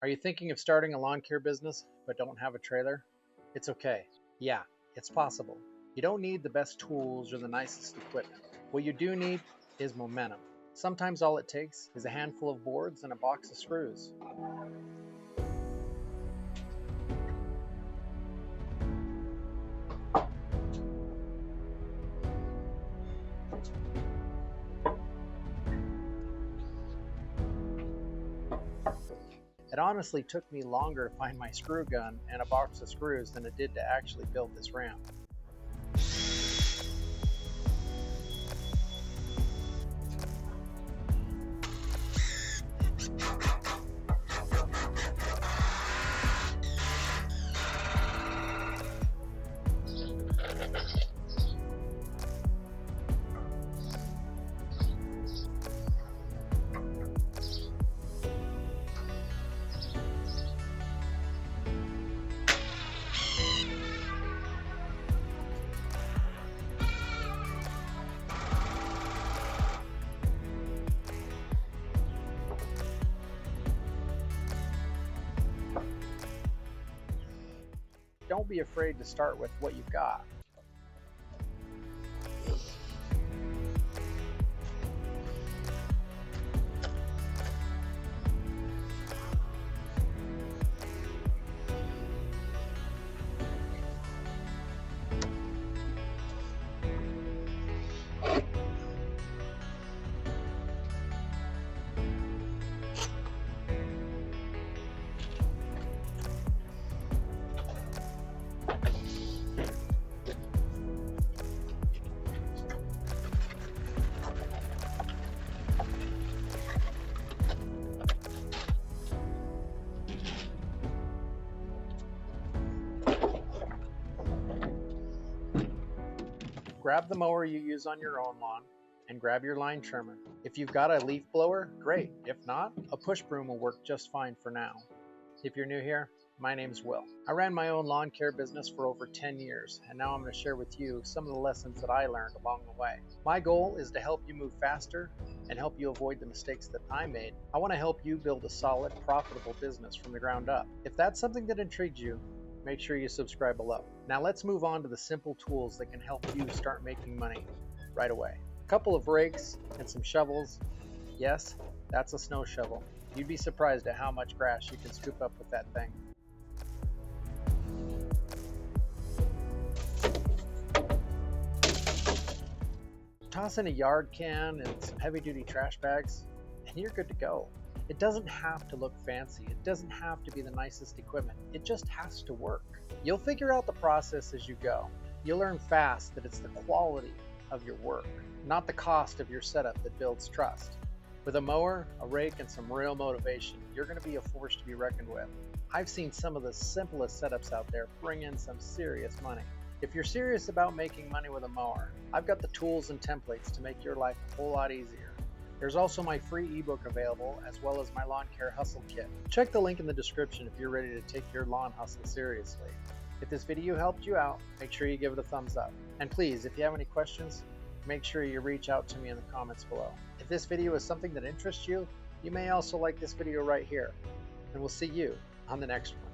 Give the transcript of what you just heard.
Are you thinking of starting a lawn care business but don't have a trailer? It's okay. Yeah, it's possible. You don't need the best tools or the nicest equipment. What you do need is momentum. Sometimes all it takes is a handful of boards and a box of screws. It honestly took me longer to find my screw gun and a box of screws than it did to actually build this ramp. Don't be afraid to start with what you've got. Grab the mower you use on your own lawn and grab your line trimmer. If you've got a leaf blower, great. If not, a push broom will work just fine for now. If you're new here, my name's Will. I ran my own lawn care business for over 10 years, and now I'm going to share with you some of the lessons that I learned along the way. My goal is to help you move faster and help you avoid the mistakes that I made. I want to help you build a solid, profitable business from the ground up. If that's something that intrigues you, make sure you subscribe below. Now let's move on to the simple tools that can help you start making money right away. A couple of rakes and some shovels. Yes, that's a snow shovel. You'd be surprised at how much grass you can scoop up with that thing. Toss in a yard can and some heavy-duty trash bags, and you're good to go. It doesn't have to look fancy. It doesn't have to be the nicest equipment. It just has to work. You'll figure out the process as you go. You'll learn fast that it's the quality of your work, not the cost of your setup, that builds trust. With a mower, a rake, and some real motivation, you're going to be a force to be reckoned with. I've seen some of the simplest setups out there bring in some serious money. If you're serious about making money with a mower, I've got the tools and templates to make your life a whole lot easier. There's also my free ebook available, as well as my lawn care hustle kit. Check the link in the description if you're ready to take your lawn hustle seriously. If this video helped you out, make sure you give it a thumbs up. And please, if you have any questions, make sure you reach out to me in the comments below. If this video is something that interests you, you may also like this video right here. And we'll see you on the next one.